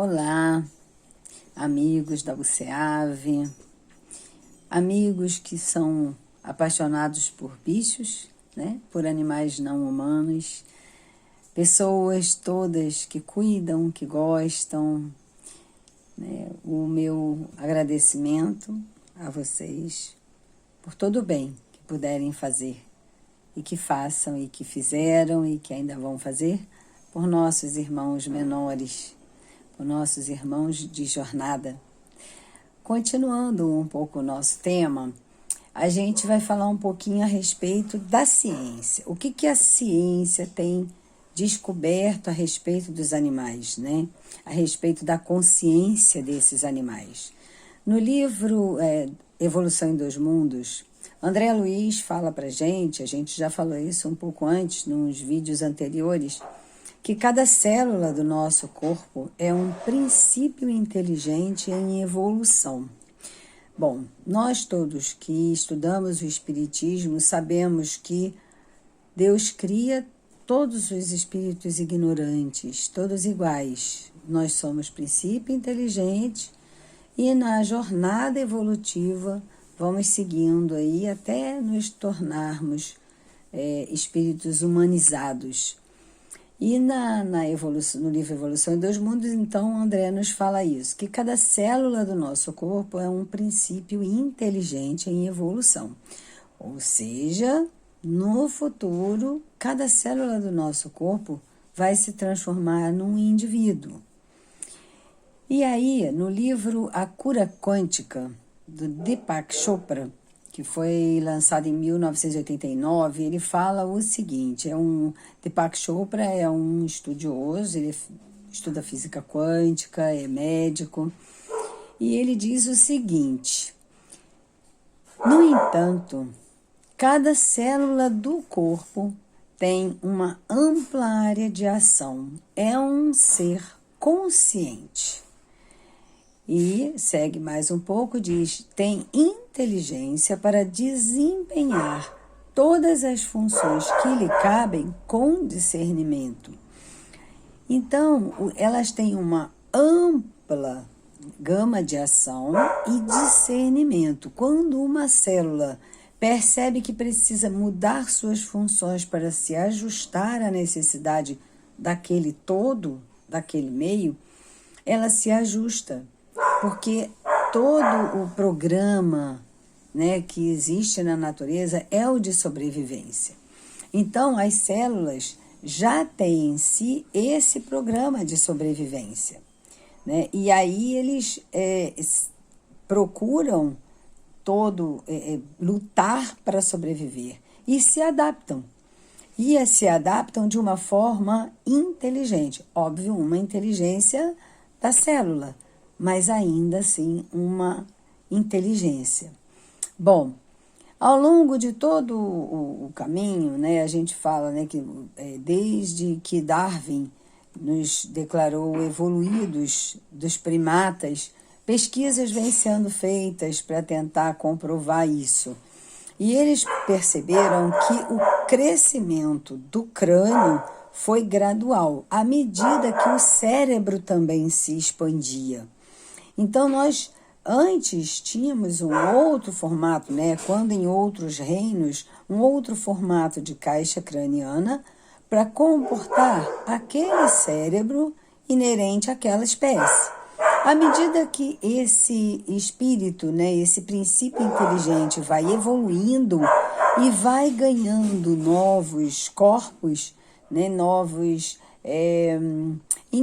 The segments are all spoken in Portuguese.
Olá, amigos da UCEAV, amigos que são apaixonados por bichos, né? Por animais não humanos, pessoas todas que cuidam, que gostam, né? O meu agradecimento a vocês por todo o bem que puderem fazer e que façam e que fizeram e que ainda vão fazer por nossos irmãos menores, por nossos irmãos de jornada. Continuando um pouco o nosso tema, a gente vai falar um pouquinho a respeito da ciência. O que a ciência tem descoberto a respeito dos animais, né? A respeito da consciência desses animais. No livro Evolução em Dois Mundos, André Luiz fala pra gente, a gente já falou isso um pouco antes, nos vídeos anteriores, que cada célula do nosso corpo é um princípio inteligente em evolução. Bom, nós todos que estudamos o Espiritismo sabemos que Deus cria todos os espíritos ignorantes, todos iguais. Nós somos princípio inteligente e na jornada evolutiva vamos seguindo aí até nos tornarmos espíritos humanizados. E no livro Evolução em Dois Mundos, então, André nos fala isso, que cada célula do nosso corpo é um princípio inteligente em evolução. Ou seja, no futuro, cada célula do nosso corpo vai se transformar num indivíduo. E aí, no livro A Cura Quântica, do Deepak Chopra, que foi lançado em 1989, ele fala o seguinte, Deepak Chopra é um estudioso, ele estuda física quântica, é médico, e ele diz o seguinte: no entanto, cada célula do corpo tem uma ampla área de ação, é um ser consciente. E segue mais um pouco, diz, tem inteligência para desempenhar todas as funções que lhe cabem com discernimento. Então, elas têm uma ampla gama de ação e discernimento. Quando uma célula percebe que precisa mudar suas funções para se ajustar à necessidade daquele todo, daquele meio, ela se ajusta. Porque todo o programa, né, que existe na natureza é o de sobrevivência. Então, as células já têm em si esse programa de sobrevivência, né? E aí eles procuram lutar para sobreviver e se adaptam. E se adaptam de uma forma inteligente. Óbvio, uma inteligência da célula, mas ainda assim uma inteligência. Bom, ao longo de todo o caminho, né, a gente fala, né, que desde que Darwin nos declarou evoluídos dos primatas, pesquisas vêm sendo feitas para tentar comprovar isso. E eles perceberam que o crescimento do crânio foi gradual, à medida que o cérebro também se expandia. Então, nós antes tínhamos um outro formato, né? Quando em outros reinos, um outro formato de caixa craniana para comportar aquele cérebro inerente àquela espécie. À medida que esse espírito, né, esse princípio inteligente vai evoluindo e vai ganhando novos corpos, né, em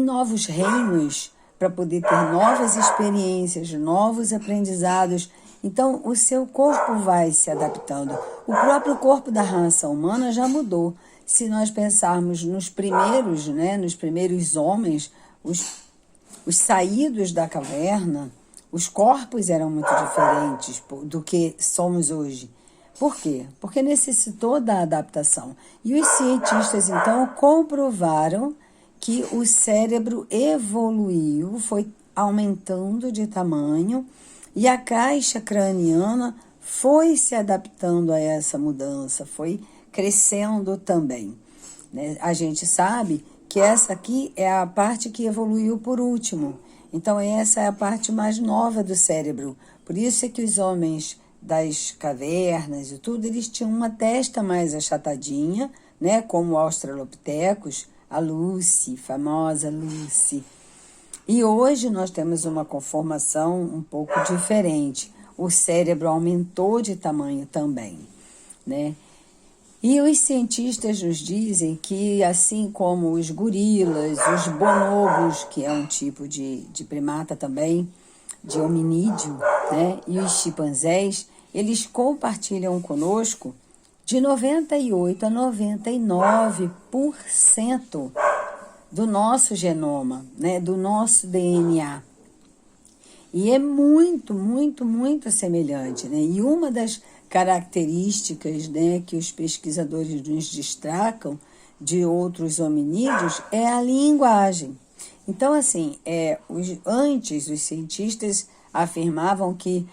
novos reinos, para poder ter novas experiências, novos aprendizados. Então, o seu corpo vai se adaptando. O próprio corpo da raça humana já mudou. Se nós pensarmos nos primeiros, né, nos primeiros homens, os saídos da caverna, os corpos eram muito diferentes do que somos hoje. Por quê? Porque necessitou da adaptação. E os cientistas, então, comprovaram que o cérebro evoluiu, foi aumentando de tamanho e a caixa craniana foi se adaptando a essa mudança, foi crescendo também, né? A gente sabe que essa aqui é a parte que evoluiu por último. Então, essa é a parte mais nova do cérebro. Por isso é que os homens das cavernas e tudo, eles tinham uma testa mais achatadinha, né? Como o Australopithecus, a Lucy, famosa Lucy. E hoje nós temos uma conformação um pouco diferente. O cérebro aumentou de tamanho também, né? E os cientistas nos dizem que, assim como os gorilas, os bonobos, que é um tipo de primata também, de hominídeo, né? E os chimpanzés, eles compartilham conosco de 98% a 99% do nosso genoma, né? Do nosso DNA. E é muito, muito, muito semelhante, né? E uma das características, né, que os pesquisadores nos destacam de outros hominídeos é a linguagem. Então, assim, antes os cientistas afirmavam que,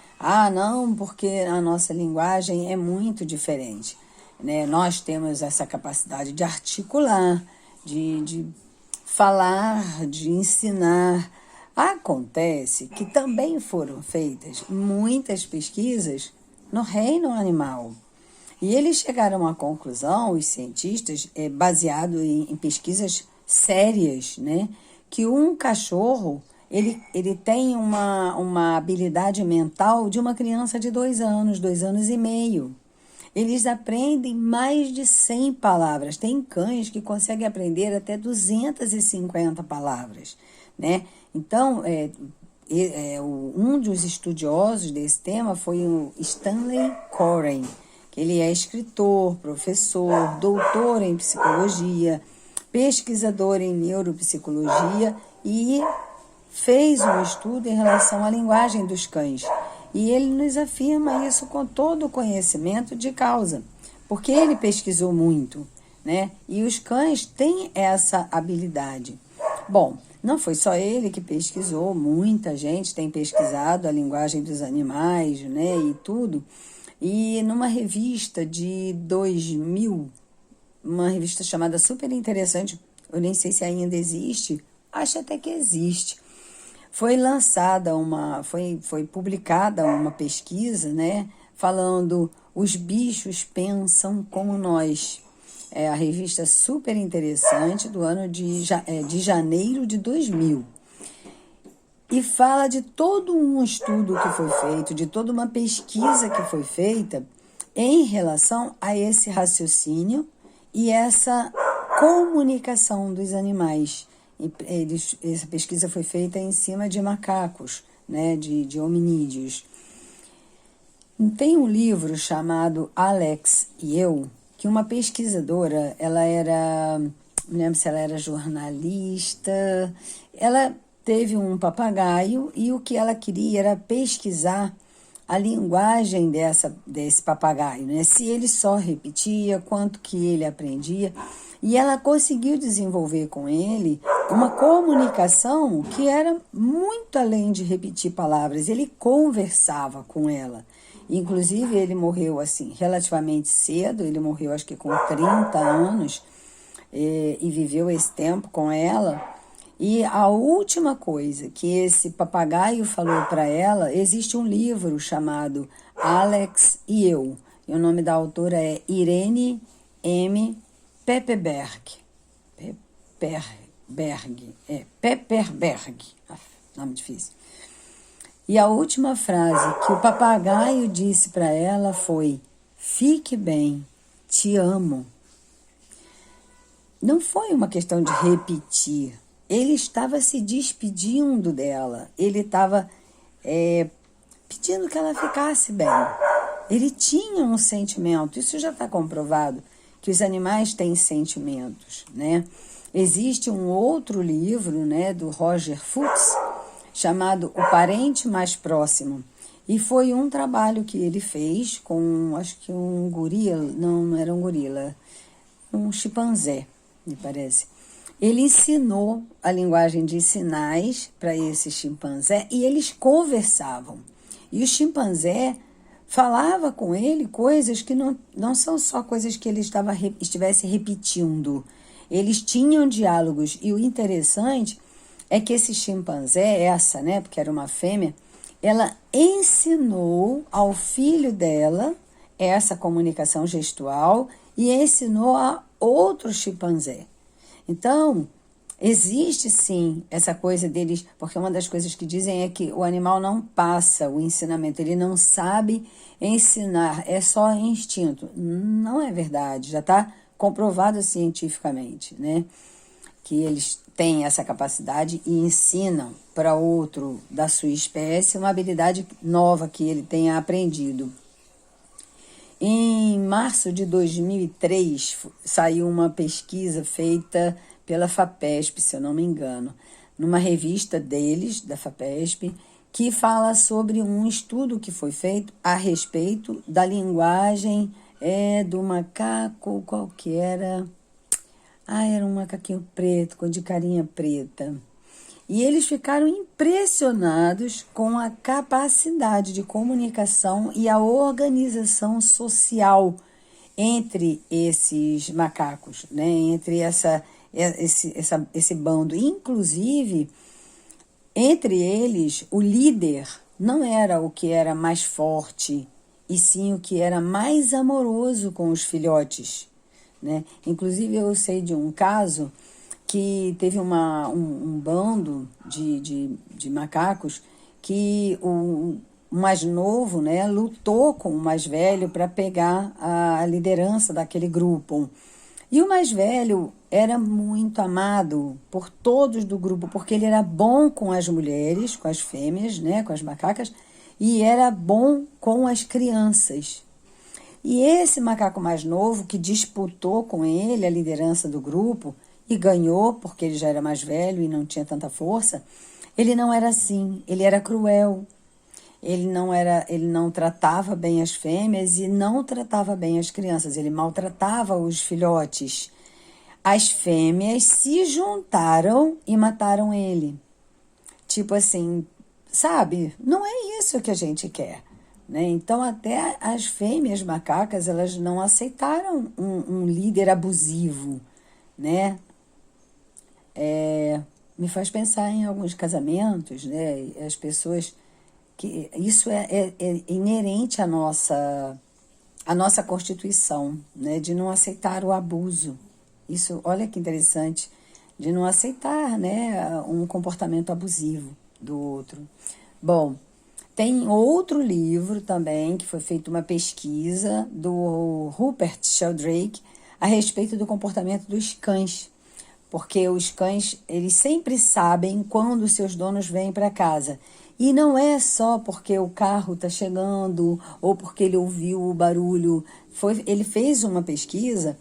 não, porque a nossa linguagem é muito diferente, né? Nós temos essa capacidade de articular, de falar, de ensinar. Acontece que também foram feitas muitas pesquisas no reino animal. E eles chegaram à conclusão, os cientistas, baseado em pesquisas sérias, né, que um cachorro ele tem uma habilidade mental de uma criança de 2 anos, 2 anos e meio. Eles aprendem mais de 100 palavras. Tem cães que conseguem aprender até 250 palavras, né? Então, um dos estudiosos desse tema foi o Stanley Coren, que ele é escritor, professor, doutor em psicologia, pesquisador em neuropsicologia e fez um estudo em relação à linguagem dos cães. E ele nos afirma isso com todo o conhecimento de causa, porque ele pesquisou muito, né? E os cães têm essa habilidade. Bom, não foi só ele que pesquisou, muita gente tem pesquisado a linguagem dos animais, né, e tudo. E numa revista de 2000, uma revista chamada super interessante, eu nem sei se ainda existe, acho até que existe. Foi lançada foi publicada uma pesquisa, né, falando os bichos pensam como nós. É a revista super interessante do ano de janeiro de 2000. E fala de todo um estudo que foi feito, de toda uma pesquisa que foi feita em relação a esse raciocínio e essa comunicação dos animais. Essa pesquisa foi feita em cima de macacos, né, de hominídeos. Tem um livro chamado Alex e Eu, que uma pesquisadora, não lembro se ela era jornalista, ela teve um papagaio e o que ela queria era pesquisar a linguagem desse papagaio, né? Se ele só repetia, quanto que ele aprendia. E ela conseguiu desenvolver com ele uma comunicação que era muito além de repetir palavras. Ele conversava com ela. Inclusive, ele morreu assim relativamente cedo, ele morreu acho que com 30 anos e viveu esse tempo com ela. E a última coisa que esse papagaio falou para ela, existe um livro chamado Alex e Eu. E o nome da autora é Irene M. Pepperberg. Pepperberg. Nome difícil. E a última frase que o papagaio disse para ela foi: fique bem, te amo. Não foi uma questão de repetir. Ele estava se despedindo dela. Ele estava pedindo que ela ficasse bem. Ele tinha um sentimento. Isso já está comprovado, que os animais têm sentimentos, né? Existe um outro livro, né, do Roger Fuchs, chamado O Parente Mais Próximo. E foi um trabalho que ele fez com, acho que um gorila, não era um gorila, um chimpanzé, me parece. Ele ensinou a linguagem de sinais para esse chimpanzé e eles conversavam. E o chimpanzé falava com ele coisas que não são só coisas que ele estivesse repetindo. Eles tinham diálogos. E o interessante é que esse chimpanzé, essa, né, porque era uma fêmea, ela ensinou ao filho dela essa comunicação gestual e ensinou a outro chimpanzé. Então, existe sim essa coisa deles, porque uma das coisas que dizem é que o animal não passa o ensinamento, ele não sabe ensinar, é só instinto. Não é verdade, já está comprovado cientificamente, né? Que eles têm essa capacidade e ensinam para outro da sua espécie uma habilidade nova que ele tenha aprendido. Em março de 2003, saiu uma pesquisa feita pela FAPESP, se eu não me engano, numa revista deles, da FAPESP, que fala sobre um estudo que foi feito a respeito da linguagem do macaco, qual que era? Era um macaquinho preto, de carinha preta. E eles ficaram impressionados com a capacidade de comunicação e a organização social entre esses macacos, né? Entre esse bando. Inclusive, entre eles, o líder não era o que era mais forte, e sim o que era mais amoroso com os filhotes, né? Inclusive, eu sei de um caso que teve um bando de macacos que o mais novo, né, lutou com o mais velho para pegar a liderança daquele grupo. E o mais velho era muito amado por todos do grupo, porque ele era bom com as mulheres, com as fêmeas, né, com as macacas, e era bom com as crianças. E esse macaco mais novo, que disputou com ele a liderança do grupo e ganhou, porque ele já era mais velho e não tinha tanta força, ele não era assim, ele era cruel. Ele não tratava bem as fêmeas e não tratava bem as crianças, ele maltratava os filhotes. As fêmeas se juntaram e mataram ele. Tipo assim, sabe? Não é isso que a gente quer, né? Então, até as fêmeas macacas, elas não aceitaram um líder abusivo, né? Me faz pensar em alguns casamentos, né? As pessoas que isso é inerente à nossa Constituição, né? De não aceitar o abuso. Isso, olha que interessante, de não aceitar, né, um comportamento abusivo do outro. Bom, tem outro livro também, que foi feita uma pesquisa do Rupert Sheldrake a respeito do comportamento dos cães. Porque os cães, eles sempre sabem quando seus donos vêm para casa. E não é só porque o carro está chegando ou porque ele ouviu o barulho. Ele fez uma pesquisa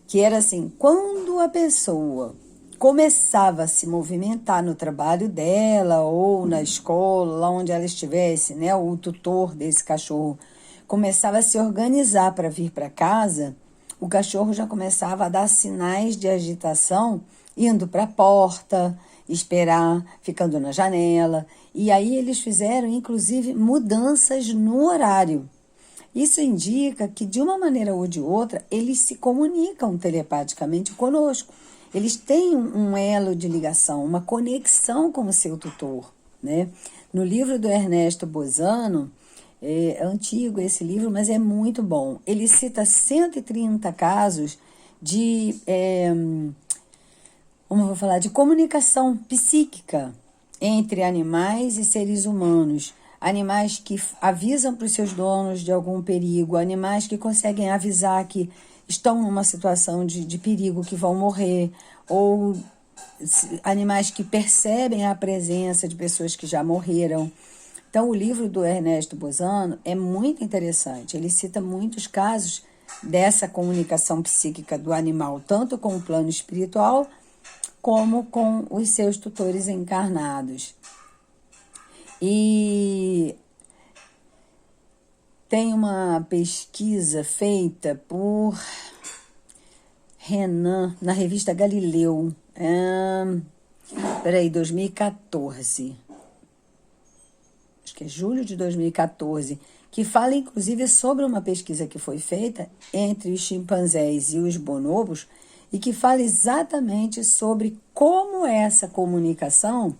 que era assim, quando a pessoa começava a se movimentar no trabalho dela ou na escola, lá onde ela estivesse, né, o tutor desse cachorro começava a se organizar para vir para casa, o cachorro já começava a dar sinais de agitação, indo para a porta, esperar, ficando na janela. E aí eles fizeram, inclusive, mudanças no horário. Isso indica que, de uma maneira ou de outra, eles se comunicam telepaticamente conosco. Eles têm um elo de ligação, uma conexão com o seu tutor, né? No livro do Ernesto Bozano, é antigo esse livro, mas é muito bom. Ele cita 130 casos de, como eu vou falar, de comunicação psíquica entre animais e seres humanos. Animais que avisam para os seus donos de algum perigo, animais que conseguem avisar que estão numa situação de perigo, que vão morrer, ou animais que percebem a presença de pessoas que já morreram. Então, o livro do Ernesto Bozano é muito interessante. Ele cita muitos casos dessa comunicação psíquica do animal, tanto com o plano espiritual, como com os seus tutores encarnados. E tem uma pesquisa feita por Renan, na revista Galileu, 2014. Acho que é julho de 2014, que fala inclusive sobre uma pesquisa que foi feita entre os chimpanzés e os bonobos, e que fala exatamente sobre como essa comunicação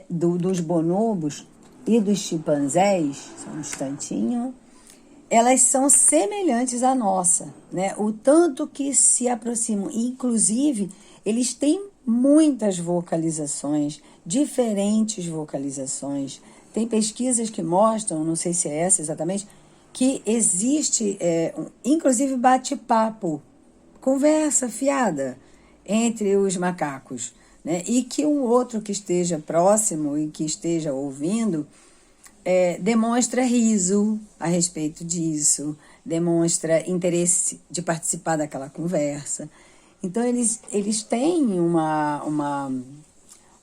dos bonobos e dos chimpanzés, só um instantinho, elas são semelhantes à nossa, né? O tanto que se aproximam. Inclusive, eles têm muitas vocalizações, diferentes vocalizações. Tem pesquisas que mostram, não sei se é essa exatamente, que existe, inclusive, bate-papo, conversa fiada entre os macacos, né? E que um outro que esteja próximo e que esteja ouvindo demonstra riso a respeito disso, demonstra interesse de participar daquela conversa. Então, eles têm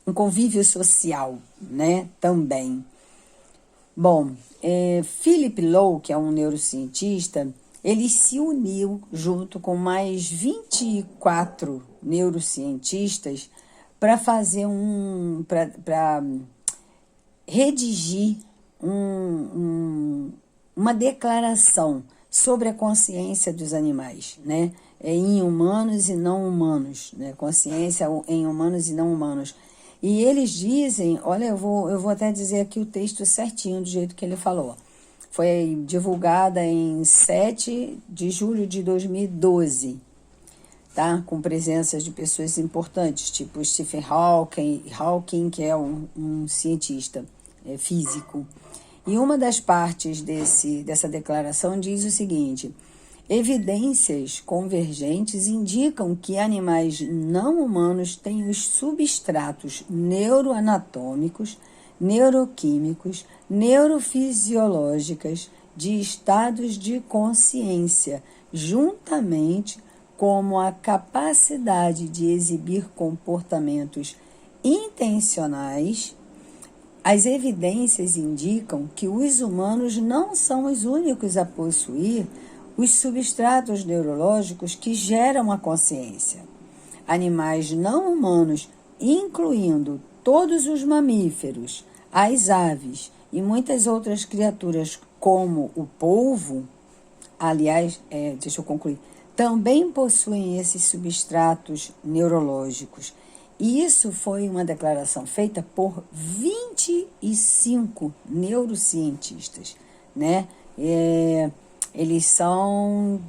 um convívio social, né, também. Bom, Philip Lowe, que é um neurocientista, ele se uniu junto com mais 24 neurocientistas para fazer para redigir uma declaração sobre a consciência dos animais, né? Em humanos e não humanos, né? Consciência em humanos e não humanos. E eles dizem, olha, eu vou até dizer aqui o texto certinho, do jeito que ele falou. Foi divulgada em 7 de julho de 2012, tá? Com presença de pessoas importantes, tipo Stephen Hawking, que é um cientista físico. E uma das partes dessa declaração diz o seguinte: evidências convergentes indicam que animais não humanos têm os substratos neuroanatômicos, neuroquímicos, neurofisiológicas de estados de consciência, juntamente como a capacidade de exibir comportamentos intencionais. As evidências indicam que os humanos não são os únicos a possuir os substratos neurológicos que geram a consciência. Animais não humanos, incluindo todos os mamíferos, as aves e muitas outras criaturas, como o polvo, aliás, deixa eu concluir, também possuem esses substratos neurológicos. E isso foi uma declaração feita por 25 neurocientistas, né? Eles são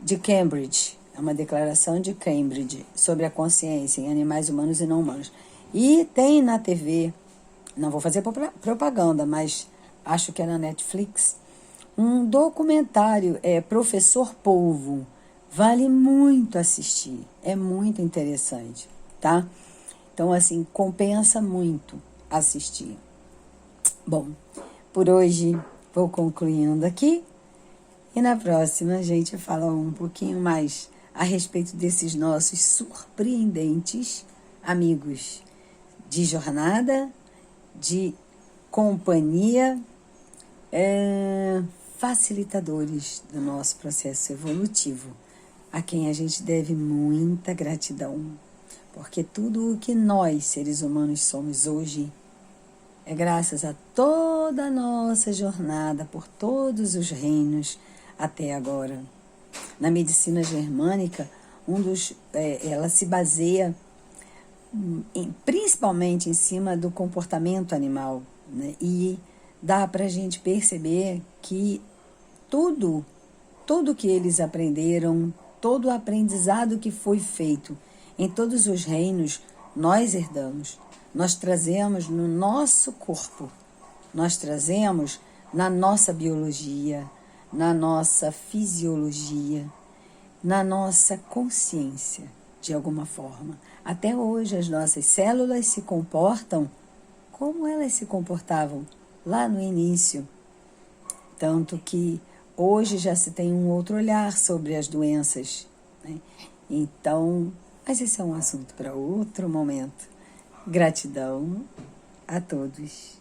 de Cambridge, é uma declaração de Cambridge sobre a consciência em animais humanos e não humanos. E tem na TV, não vou fazer propaganda, mas acho que é na Netflix, um documentário, Professor Polvo. Vale muito assistir, é muito interessante, tá? Então, assim, compensa muito assistir. Bom, por hoje vou concluindo aqui e na próxima a gente fala um pouquinho mais a respeito desses nossos surpreendentes amigos de jornada, de companhia, facilitadores do nosso processo evolutivo, a quem a gente deve muita gratidão, porque tudo o que nós, seres humanos, somos hoje é graças a toda a nossa jornada por todos os reinos até agora. Na medicina germânica, ela se baseia principalmente em cima do comportamento animal, né? E dá para a gente perceber que tudo que eles aprenderam, todo o aprendizado que foi feito em todos os reinos, nós herdamos. Nós trazemos no nosso corpo, nós trazemos na nossa biologia, na nossa fisiologia, na nossa consciência, de alguma forma. Até hoje as nossas células se comportam como elas se comportavam lá no início. Tanto que hoje já se tem um outro olhar sobre as doenças, né? Então, mas esse é um assunto para outro momento. Gratidão a todos.